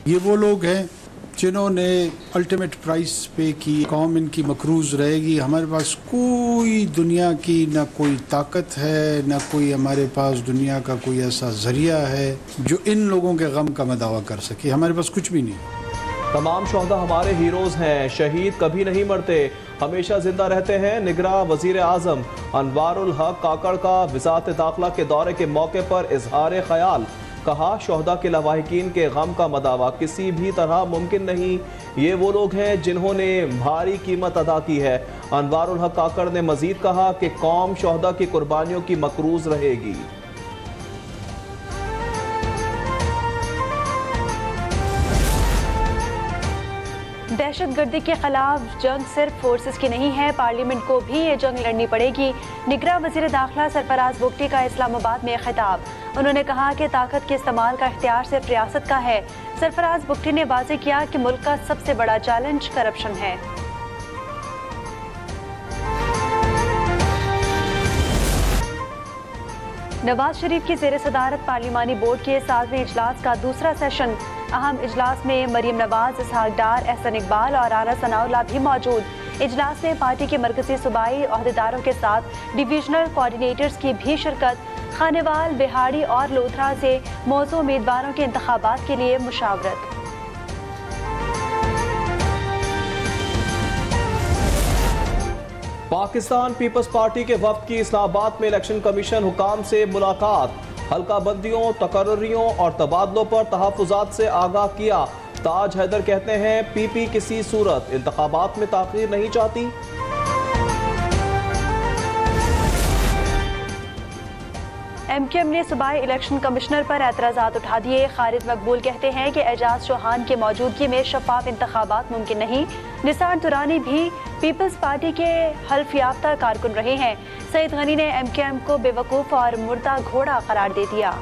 ये वो लोग हैं जिन्होंने अल्टीमेट प्राइस पे की, कौम इनकी मकरूज रहेगी। हमारे पास कोई दुनिया की ना कोई ताकत है, ना कोई हमारे पास दुनिया का कोई ऐसा जरिया है जो इन लोगों के गम का मदावा कर सके। हमारे पास कुछ भी नहीं। तमाम शोहदा हमारे हीरोज हैं, शहीद कभी नहीं मरते, हमेशा जिंदा रहते हैं। निगरां वजीर आजम अनवारुल हक काकड़ का वज़ारत दाखिला के दौरे के मौके पर इजहार ख्याल। कहा, शोहदा के लवाहिकीन के गम का मदावा किसी भी तरह मुमकिन नहीं। ये वो लोग हैं जिन्होंने भारी कीमत अदा की है। अनवारुल हक काकड़ ने मजीद कहा कि कौम शोहदा की कुर्बानियों की मकरूज रहेगी। दहशतगर्दी के खिलाफ जंग सिर्फ फोर्सेस की नहीं है, पार्लियामेंट को भी ये जंग लड़नी पड़ेगी। निगरां वज़ीर दाखिला सरफराज बुगटी का इस्लामाबाद में खिताब। उन्होंने कहा कि ताकत के इस्तेमाल का इख्तियार सिर्फ रियासत का है। सरफराज बुगटी ने वाज़ेह किया कि मुल्क का सबसे बड़ा चैलेंज करप्शन है। नवाज शरीफ की ज़ेर सदारत पार्लिमानी बोर्ड के 7वें इजलास का दूसरा सेशन। अहम इजलास में मरीम नवाज, इसहाक डार, एहसन इकबाल और आरा सनाउल्लाह भी मौजूद। इजलास में पार्टी के मरकजी सूबाई अहदेदारों के साथ डिवीजनल कोऑर्डिनेटर्स की भी शिरकत। खानेवाल, बिहाड़ी और लोथरा से मौजूद उम्मीदवारों के इंतखाबात के लिए मुशावरत। पाकिस्तान पीपल्स पार्टी के वफ्द की इस्लामाबाद में इलेक्शन कमीशन हुकाम से मुलाकात। हल्का बंदियों, तकर्रियों और तबादलों पर तहफ़्फ़ुज़ात से आगाह किया। ताज हैदर कहते हैं, पीपी किसी सूरत इंतखाबात में ताख़ीर नहीं चाहती। MQM ने सूबाई इलेक्शन कमिश्नर पर एतराज़ात उठा दिए। खालिद मकबूल कहते हैं कि एजाज चौहान की मौजूदगी में शफाफ इंतखाबात मुमकिन नहीं। निसार दुरानी भी पीपल्स पार्टी के हल्फ याफ्ता कारकुन रहे हैं। सईद गनी ने MQM को बेवकूफ़ और मुर्दा घोड़ा करार दे दिया।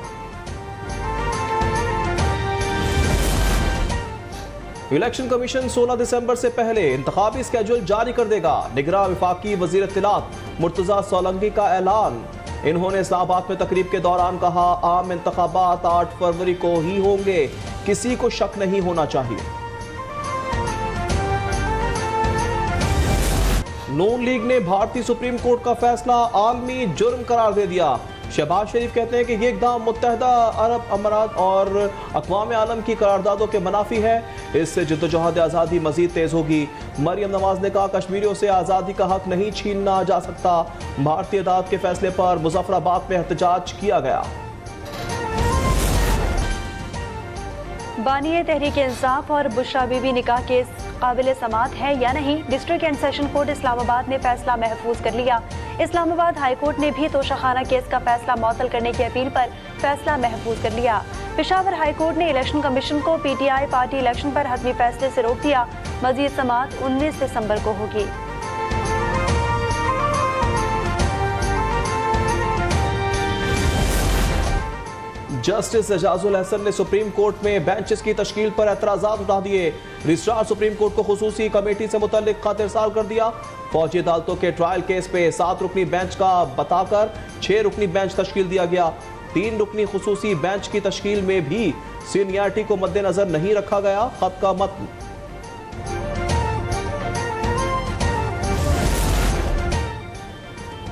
इलेक्शन कमीशन 16 दिसंबर से पहले इंतखाबी स्केड्यूल जारी कर देगा। निगरां वफाकी वज़ीर इत्तलात मुर्तज़ा सोलंकी का ऐलान। इन्होंने इस्लामाबाद में तकरीब के दौरान कहा, आम इंतखाबात 8 फरवरी को ही होंगे, किसी को शक नहीं होना चाहिए। नून लीग ने भारतीय सुप्रीम कोर्ट का फैसला आलमी जुर्म करार दे दिया। शहबाज शरीफ कहते हैं कि ये इक़दाम मुत्तहदा अरब अमारात और अक़वाम आलम की करारदादों के मुनाफी है। इससे जद्दोजहद आज़ादी मज़ीद तेज़ होगी। मरियम नवाज ने कहा, कश्मीरियों से आज़ादी का हक नहीं छीना जा सकता। भारतीय अदालत के फैसले पर मुज़फ्फराबाद में एहतजाज किया गया। बानिए तहरीक इंसाफ और बुशरा बीबी निकाह केस काबिल समात है या नहीं, district and session court Islamabad ने फैसला महफूज कर लिया। इस्लामाबाद हाई कोर्ट ने भी तोशाखाना केस का फैसला मुअत्तल करने की अपील पर फैसला महफूज कर लिया। पेशावर हाई कोर्ट ने इलेक्शन कमीशन को PTI पार्टी इलेक्शन पर हतमी फैसले से रोक दिया। मजीद समात 19 दिसंबर को होगी। जस्टिस एजाजुल हसन ने सुप्रीम कोर्ट में बेंचेस की तश्कील पर एतराज़ात उठा दिए। रजिस्ट्रार सुप्रीम कोर्ट को खुसूसी कमेटी से मुतल्लिक खत इरसाल कर दिया। फौजी अदालतों के ट्रायल केस पे 7 रुकनी बेंच का बताकर 6 रुकनी बेंच तश्कील दिया गया। 3 रुकनी खुसूसी बेंच की तश्कील में भी सीनियरिटी को मद्देनजर नहीं रखा गया। खत का मतन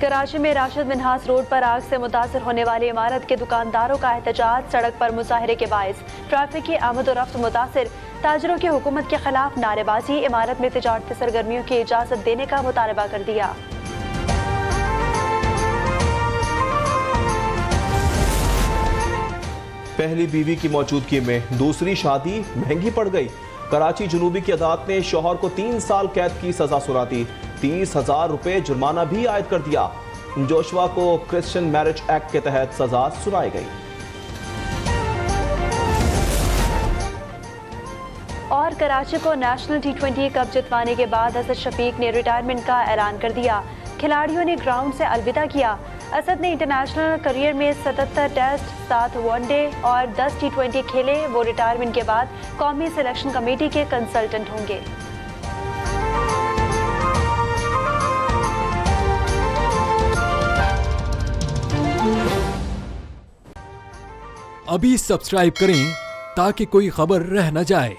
कराची में राशिद मिन्हास रोड पर आग से मुतासर होने वाली इमारत के दुकानदारों का एहतजाज। सड़क पर मुजाहरे के बायस ट्रैफिक की आमद और रफ्त मुतासर। ताजरों की हुकूमत के खिलाफ नारेबाजी। इमारत में तिजारती सरगर्मियों की इजाजत देने का मुतालबा कर दिया। पहली बीवी की मौजूदगी में दूसरी शादी महंगी पड़ गई। कराची जुनूबी की अदालत ने शौहर को 3 साल कैद की सजा सुना दी। 30,000 रुपए जुर्माना भी आयद कर दिया। जोशवा को क्रिश्चियन मैरिज एक्ट के तहत सजा सुनाई गई। और कराची को नेशनल T20 कप जितवाने के बाद असद शफीक ने रिटायरमेंट का ऐलान कर दिया। खिलाड़ियों ने ग्राउंड से अलविदा किया। असद ने इंटरनेशनल करियर में 77 टेस्ट, 7 वनडे और 10 T20 खेले। वो रिटायरमेंट के बाद कौमी सिलेक्शन कमेटी के कंसल्टेंट होंगे। अभी सब्सक्राइब करें ताकि कोई खबर रह न जाए।